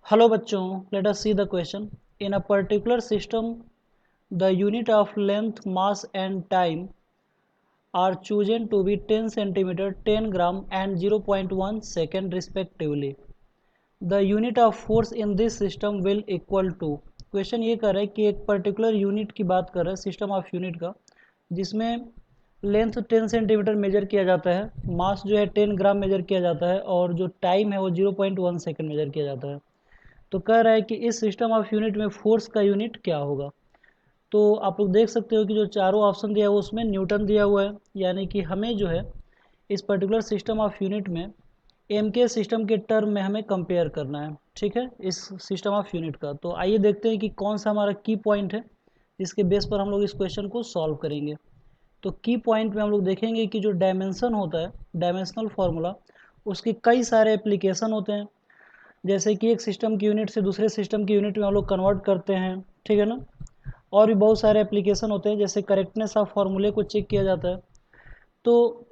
Hello bachchon, let us see the question. In a particular system, the unit of length, mass and time are chosen to be 10 centimeter, 10 gram and 0.1 second respectively. The unit of force in this system will equal to. Question ये कर रहा है कि एक particular unit की बात कर रहा है, सिस्टम ऑफ यूनिट का, जिसमें लेंथ 10 सेंटीमीटर मेजर किया जाता है, मास जो है 10 ग्राम मेजर किया जाता है और जो टाइम है वो 0.1 सेकेंड मेजर किया जाता है। तो कह रहा है कि इस सिस्टम ऑफ यूनिट में फोर्स का यूनिट क्या होगा। तो आप लोग देख सकते हो कि जो चारों ऑप्शन दिया हुआ उसमें न्यूटन दिया हुआ है, यानी कि हमें जो है इस पर्टिकुलर सिस्टम ऑफ यूनिट में एम के सिस्टम के टर्म में हमें कंपेयर करना है, ठीक है, इस सिस्टम ऑफ यूनिट का। तो आइए देखते हैं कि कौन सा हमारा की पॉइंट है जिसके बेस पर हम लोग इस क्वेश्चन को सॉल्व करेंगे। तो की पॉइंट में हम लोग देखेंगे कि जो डायमेंशन होता है, डायमेंशनल फार्मूला, उसके कई सारे एप्लीकेशन होते हैं। जैसे कि एक सिस्टम की यूनिट से दूसरे सिस्टम की यूनिट में हम लोग कन्वर्ट करते हैं, ठीक है ना। और भी बहुत सारे एप्लीकेशन होते हैं, जैसे करेक्टनेस ऑफ फार्मूले को चेक किया जाता है, तो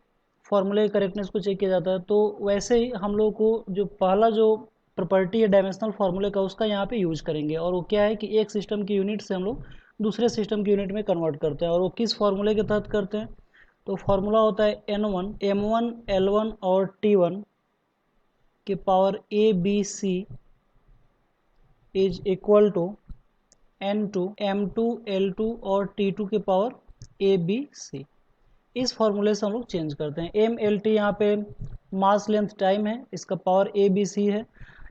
फार्मूले करेक्टनेस को चेक किया जाता है। तो वैसे ही हम लोग को जो पहला जो प्रॉपर्टी है डायमेंशनल फार्मूले का, उसका यहाँ पे यूज करेंगे। और वो क्या है कि एक सिस्टम की यूनिट से हम लोग दूसरे सिस्टम की यूनिट में कन्वर्ट करते हैं, और वो किस फार्मूले के तहत करते हैं। तो फार्मूला होता है N1 M1 L1 और T1 के power ABC is equal to N2 M2 L2 और T2 के पावर ABC। इस फॉर्मूले से हम लोग चेंज करते हैं। एम एल टी यहाँ पे मास लेंथ टाइम है, इसका पावर ABC है।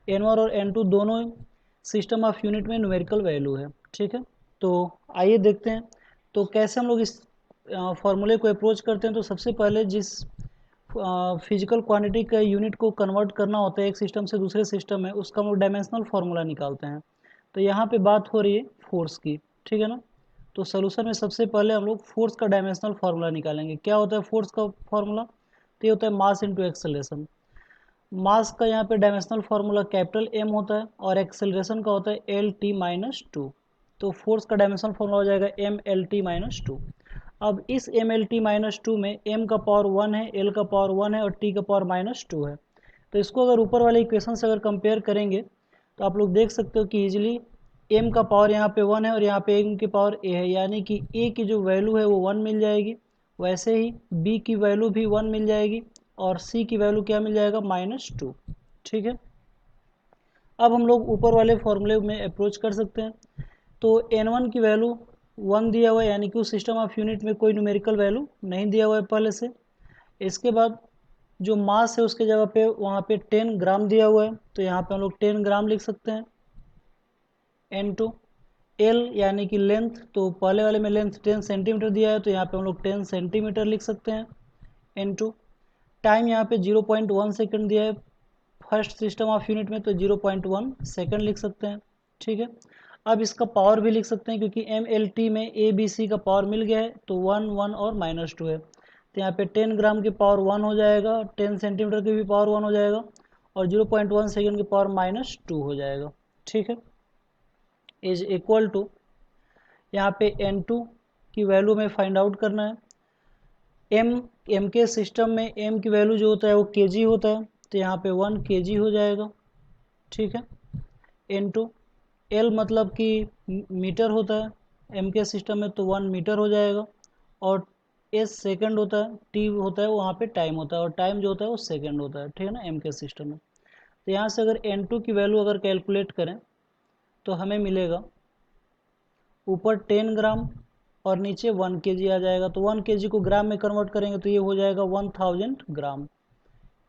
N1 और N2 दोनों सिस्टम ऑफ यूनिट में न्यूमेरिकल वैल्यू है, ठीक है। तो आइए देखते हैं तो कैसे हम लोग इस फॉर्मूले को अप्रोच करते हैं। तो सबसे पहले जिस फिजिकल क्वांटिटी का यूनिट को कन्वर्ट करना होता है एक सिस्टम से दूसरे सिस्टम में, उसका हम लोग डायमेंशनल फार्मूला निकालते हैं। तो यहाँ पे बात हो रही है फोर्स की, ठीक है ना। तो सोल्यूशन में सबसे पहले हम लोग फोर्स का डायमेंशनल फार्मूला निकालेंगे। क्या होता है फोर्स का फार्मूला? तो ये होता है मास इंटू एक्सेलरेशन। मास का यहाँ पे डायमेंशनल फार्मूला कैपिटल M होता है और एक्सेलरेशन का होता है LT-2। तो फोर्स का डायमेंशनल फार्मूला हो जाएगा MLT-2। अब इस MLT-2 में M का पावर 1 है, L का पावर 1 है और T का पावर -2 है। तो इसको अगर ऊपर वाले इक्वेशन से अगर कंपेयर करेंगे तो आप लोग देख सकते हो कि इजीली M का पावर यहाँ पे 1 है और यहाँ पे M की पावर A है, यानी कि A की जो वैल्यू है वो 1 मिल जाएगी। वैसे ही B की वैल्यू भी 1 मिल जाएगी और C की वैल्यू क्या मिल जाएगा? -2, ठीक है। अब हम लोग ऊपर वाले फॉर्मूले में अप्रोच कर सकते हैं। तो N1 की वैल्यू 1 दिया हुआ है, यानी कि उस सिस्टम ऑफ यूनिट में कोई न्यूमेरिकल वैल्यू नहीं दिया हुआ है पहले से। इसके बाद जो मास है उसके जगह पे वहाँ पे 10 ग्राम दिया हुआ है, तो यहाँ पे हम लोग 10 ग्राम लिख सकते हैं। N2 L यानी कि लेंथ, तो पहले वाले में लेंथ 10 सेंटीमीटर दिया है, तो यहाँ पे हम लोग 10 सेंटीमीटर लिख सकते हैं। N2 टाइम यहाँ पे 0.1 सेकेंड दिया है फर्स्ट सिस्टम ऑफ यूनिट में, तो 0.1 सेकेंड लिख सकते हैं, ठीक है। अब इसका पावर भी लिख सकते हैं, क्योंकि MLT में ABC का पावर मिल गया है, तो 1 1 और -2 है। तो यहाँ पे 10 ग्राम की पावर 1 हो जाएगा, 10 सेंटीमीटर की भी पावर 1 हो जाएगा और 0.1 सेकेंड की पावर -2 हो जाएगा, ठीक है। इज इक्वल टू यहाँ पे N2 की वैल्यू में फाइंड आउट करना है। M के सिस्टम में M की वैल्यू जो होता है वो kg होता है, तो यहाँ पे 1 kg हो जाएगा, ठीक है। N2 L मतलब कि मीटर होता है M के सिस्टम में, तो 1 मीटर हो जाएगा। और S सेकंड होता है, T होता है वहाँ पे टाइम होता है, और टाइम जो होता है वो सेकंड होता है, ठीक है ना, M के सिस्टम में। तो यहाँ से अगर N2 की वैल्यू अगर कैलकुलेट करें तो हमें मिलेगा ऊपर 10 ग्राम और नीचे 1 kg आ जाएगा। तो 1 kg को ग्राम में कन्वर्ट करेंगे तो ये हो जाएगा 1000 ग्राम।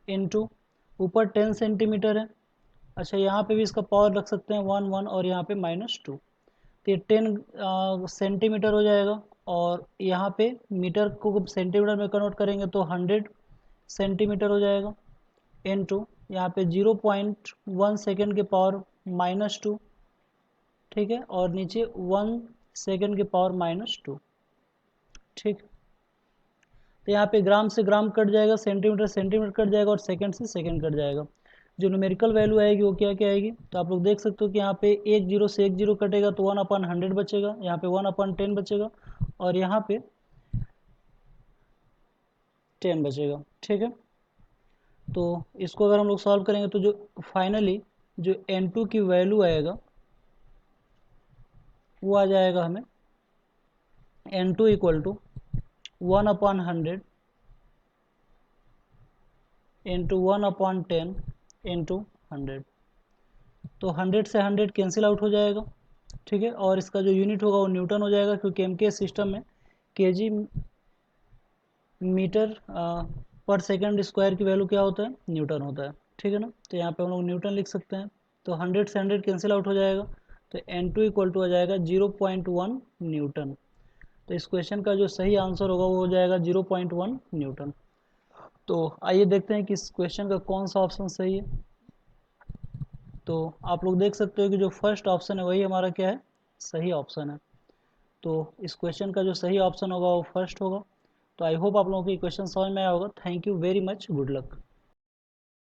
इनटू ऊपर 10 सेंटीमीटर है, अच्छा यहाँ पे भी इसका पावर रख सकते हैं 1 1 और यहाँ पे -2, तो ये 10 सेंटीमीटर हो जाएगा। और यहाँ पे मीटर को सेंटीमीटर में कन्वर्ट करेंगे तो 100 सेंटीमीटर हो जाएगा। इनटू यहाँ पे 0.1 सेकेंड के पावर -2, ठीक है, और नीचे 1 सेकेंड के पावर -2, ठीक। तो यहाँ पे ग्राम से ग्राम कट जाएगा, सेंटीमीटर सेंटीमीटर कट जाएगा और सेकंड से सेकंड कट जाएगा। जो न्यूमेरिकल वैल्यू आएगी वो क्या क्या आएगी, तो आप लोग देख सकते हो कि यहाँ पे एक जीरो से एक जीरो कटेगा तो 1/100 बचेगा, यहाँ पे 1/10 बचेगा और यहाँ पे 10 बचेगा, ठीक है। तो इसको अगर हम लोग सॉल्व करेंगे तो जो फाइनली जो N2 की वैल्यू आएगा वो आ जाएगा हमें N2 equal to 1/100 into 1/10 into 100। तो 100 से 100 कैंसिल आउट हो जाएगा, ठीक है। और इसका जो यूनिट होगा वो न्यूटन हो जाएगा, क्योंकि एमके सिस्टम में केजी मीटर पर सेकंड स्क्वायर की वैल्यू क्या होता है, न्यूटन होता है, ठीक है ना। तो यहाँ पे हम लोग न्यूटन लिख सकते हैं। तो 100 से 100 कैंसिल आउट हो जाएगा, तो N2 इक्वल टू आ जाएगा 0.1 न्यूटन। तो इस क्वेश्चन का जो सही आंसर होगा वो हो जाएगा 0.1 न्यूटन। तो आइए देखते हैं कि इस क्वेश्चन का कौन सा ऑप्शन सही है। तो आप लोग देख सकते हो कि जो फर्स्ट ऑप्शन है वही हमारा क्या है, सही ऑप्शन है। तो इस क्वेश्चन का जो सही ऑप्शन होगा वो फर्स्ट होगा। तो आई होप आप लोगों को ये क्वेश्चन समझ में आया होगा। Thank you very much, good luck.